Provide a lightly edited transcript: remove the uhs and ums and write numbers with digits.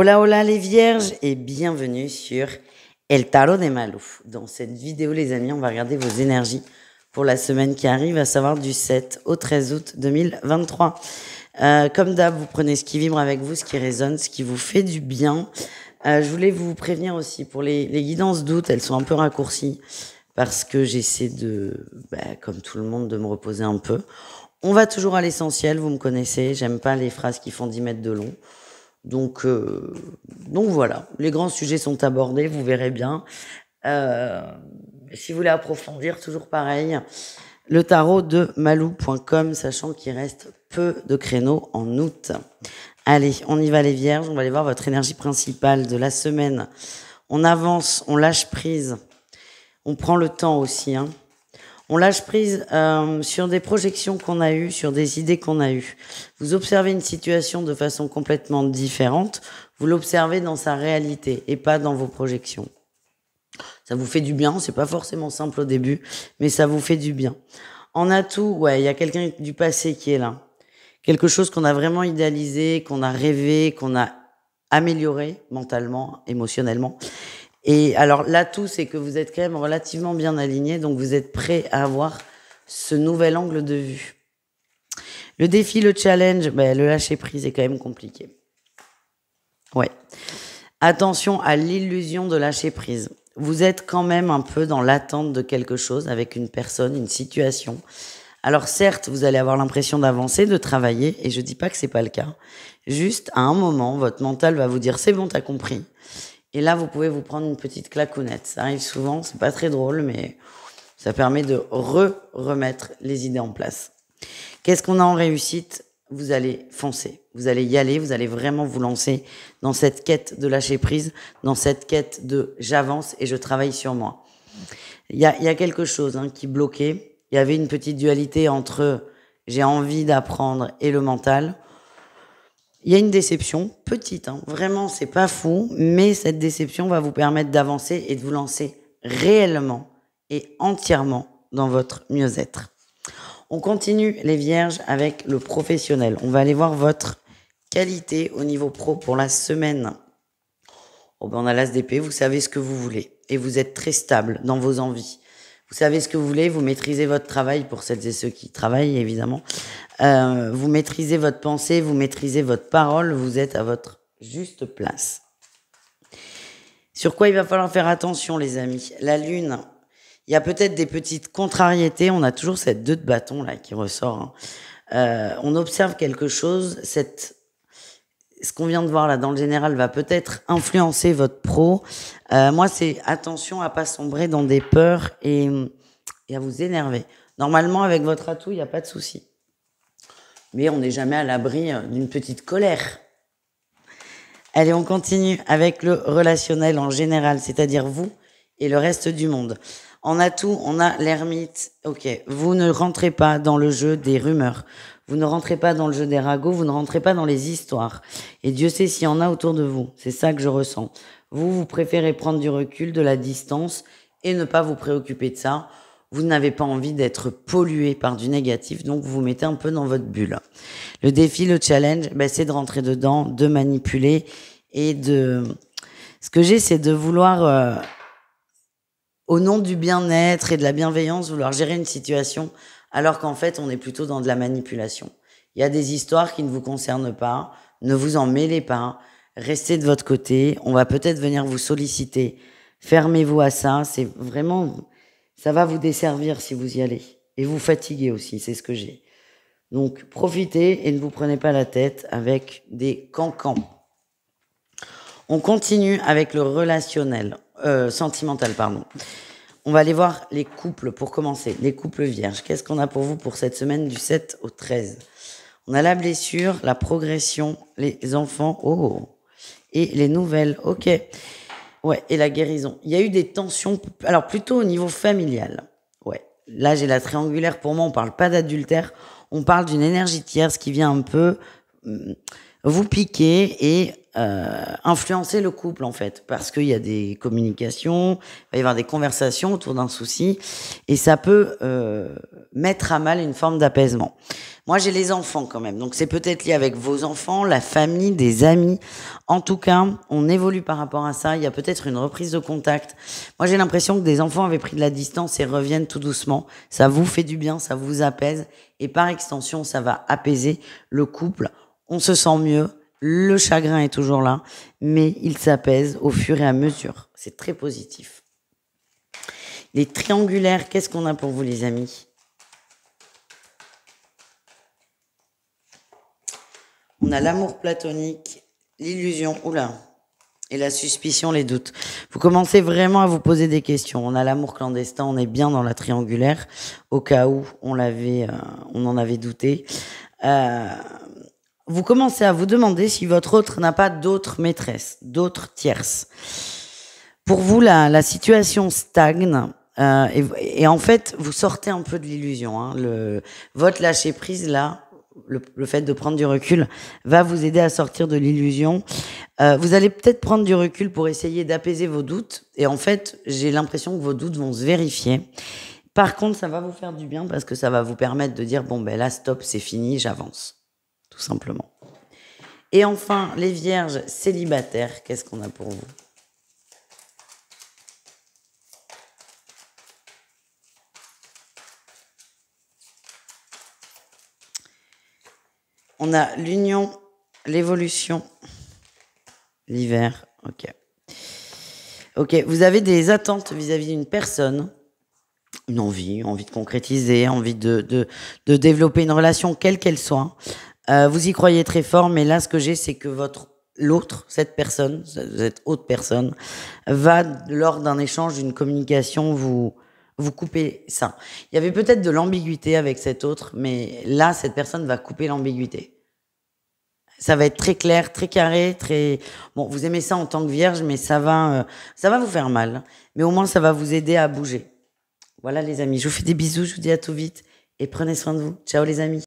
Hola, hola les vierges et bienvenue sur El Tarot de Malou. Dans cette vidéo, les amis, on va regarder vos énergies pour la semaine qui arrive, à savoir du 7 au 13 août 2023. Comme d'hab, vous prenez ce qui vibre avec vous, ce qui résonne, ce qui vous fait du bien. Je voulais vous prévenir aussi pour les guidances d'août, elles sont un peu raccourcies parce que j'essaie de, comme tout le monde, de me reposer un peu. On va toujours à l'essentiel, vous me connaissez, j'aime pas les phrases qui font 10 mètres de long. Donc voilà, les grands sujets sont abordés, vous verrez bien. Si vous voulez approfondir, toujours pareil, le tarot de malou.com, sachant qu'il reste peu de créneaux en août. Allez, on y va les vierges, on va aller voir votre énergie principale de la semaine. On avance, on lâche prise, on prend le temps aussi, hein. On lâche prise sur des projections qu'on a eues, sur des idées qu'on a eues. Vous observez une situation de façon complètement différente, vous l'observez dans sa réalité et pas dans vos projections. Ça vous fait du bien, c'est pas forcément simple au début, mais ça vous fait du bien. En atout, ouais, il y a quelqu'un du passé qui est là. Quelque chose qu'on a vraiment idéalisé, qu'on a rêvé, qu'on a amélioré mentalement, émotionnellement. Et alors l'atout, c'est que vous êtes quand même relativement bien aligné, donc vous êtes prêt à avoir ce nouvel angle de vue. Le défi, le challenge, le lâcher prise est quand même compliqué. Ouais. Attention à l'illusion de lâcher prise. Vous êtes quand même un peu dans l'attente de quelque chose avec une personne, une situation. Alors certes, vous allez avoir l'impression d'avancer, de travailler, et je dis pas que c'est pas le cas. Juste, à un moment, votre mental va vous dire « c'est bon, t'as compris ». Et là, vous pouvez vous prendre une petite claquonnette. Ça arrive souvent, c'est pas très drôle, mais ça permet de remettre les idées en place. Qu'est-ce qu'on a en réussite? Vous allez foncer, vous allez y aller, vous allez vraiment vous lancer dans cette quête de lâcher prise, dans cette quête de j'avance et je travaille sur moi. Il y a quelque chose qui bloquait. Il y avait une petite dualité entre j'ai envie d'apprendre et le mental. Il y a une déception, petite, vraiment, c'est pas fou, mais cette déception va vous permettre d'avancer et de vous lancer réellement et entièrement dans votre mieux-être. On continue les vierges avec le professionnel. On va aller voir votre qualité au niveau pro pour la semaine. On a l'as d'épée, vous savez ce que vous voulez et vous êtes très stable dans vos envies. Vous savez ce que vous voulez, vous maîtrisez votre travail pour celles et ceux qui travaillent évidemment. Vous maîtrisez votre pensée, vous maîtrisez votre parole, vous êtes à votre juste place. Sur quoi il va falloir faire attention les amis? La lune, il y a peut-être des petites contrariétés, on a toujours cette 2 de bâton là qui ressort. On observe quelque chose, ce qu'on vient de voir là dans le général va peut-être influencer votre pro. Moi, c'est attention à pas sombrer dans des peurs et à vous énerver. Normalement, avec votre atout, il n'y a pas de souci. Mais on n'est jamais à l'abri d'une petite colère. Allez, on continue avec le relationnel en général, c'est-à-dire vous et le reste du monde. En atout, on a l'ermite. Ok, vous ne rentrez pas dans le jeu des rumeurs. Vous ne rentrez pas dans le jeu des ragots, vous ne rentrez pas dans les histoires. Et Dieu sait s'il y en a autour de vous. C'est ça que je ressens. Vous préférez prendre du recul, de la distance et ne pas vous préoccuper de ça. Vous n'avez pas envie d'être pollué par du négatif, donc vous vous mettez un peu dans votre bulle. Le défi, le challenge, c'est de rentrer dedans, de manipuler et de... Ce que j'ai, c'est de vouloir, au nom du bien-être et de la bienveillance, vouloir gérer une situation alors qu'en fait, on est plutôt dans de la manipulation. Il y a des histoires qui ne vous concernent pas, ne vous en mêlez pas, restez de votre côté, on va peut-être venir vous solliciter. Fermez-vous à ça, c'est vraiment... Ça va vous desservir si vous y allez. Et vous fatiguer aussi, c'est ce que j'ai. Donc, profitez et ne vous prenez pas la tête avec des cancans. On continue avec le relationnel, sentimental, pardon. On va aller voir les couples pour commencer, les couples vierges. Qu'est-ce qu'on a pour vous pour cette semaine du 7 au 13? On a la blessure, la progression, les enfants, et les nouvelles, ok. Ouais, et la guérison. Il y a eu des tensions, alors plutôt au niveau familial. Ouais, là j'ai la triangulaire, pour moi on parle pas d'adultère, on parle d'une énergie tierce qui vient un peu vous piquer et influencer le couple en fait, parce qu'il y a des communications, il va y avoir des conversations autour d'un souci et ça peut mettre à mal une forme d'apaisement. Moi, j'ai les enfants quand même. Donc, c'est peut-être lié avec vos enfants, la famille, des amis. En tout cas, on évolue par rapport à ça. Il y a peut-être une reprise de contact. Moi, j'ai l'impression que des enfants avaient pris de la distance et reviennent tout doucement. Ça vous fait du bien, ça vous apaise. Et par extension, ça va apaiser le couple. On se sent mieux. Le chagrin est toujours là, mais il s'apaise au fur et à mesure. C'est très positif. Les triangulaires, qu'est-ce qu'on a pour vous, les amis? On a l'amour platonique, l'illusion, oula, et la suspicion, les doutes. Vous commencez vraiment à vous poser des questions. On a l'amour clandestin, on est bien dans la triangulaire, au cas où on en avait douté. Vous commencez à vous demander si votre autre n'a pas d'autres maîtresses, d'autres tierces. Pour vous, la situation stagne. Et en fait, vous sortez un peu de l'illusion. Hein. Votre lâcher prise là, le fait de prendre du recul, va vous aider à sortir de l'illusion. Vous allez peut-être prendre du recul pour essayer d'apaiser vos doutes. Et en fait, j'ai l'impression que vos doutes vont se vérifier. Par contre, ça va vous faire du bien parce que ça va vous permettre de dire bon ben là, stop, c'est fini, j'avance, tout simplement. Et enfin, les vierges célibataires, qu'est-ce qu'on a pour vous? On a l'union, l'évolution, l'hiver. Ok. Ok, vous avez des attentes vis-à-vis d'une personne, une envie de concrétiser, envie de développer une relation, quelle qu'elle soit. Vous y croyez très fort, mais là, ce que j'ai, c'est que cette personne, cette autre personne, va, lors d'un échange, d'une communication, vous couper ça. Il y avait peut-être de l'ambiguïté avec cette autre, mais là, cette personne va couper l'ambiguïté. Ça va être très clair, très carré, très... Bon, vous aimez ça en tant que vierge, mais ça va vous faire mal. Mais au moins, ça va vous aider à bouger. Voilà les amis, je vous fais des bisous, je vous dis à tout vite et prenez soin de vous. Ciao les amis.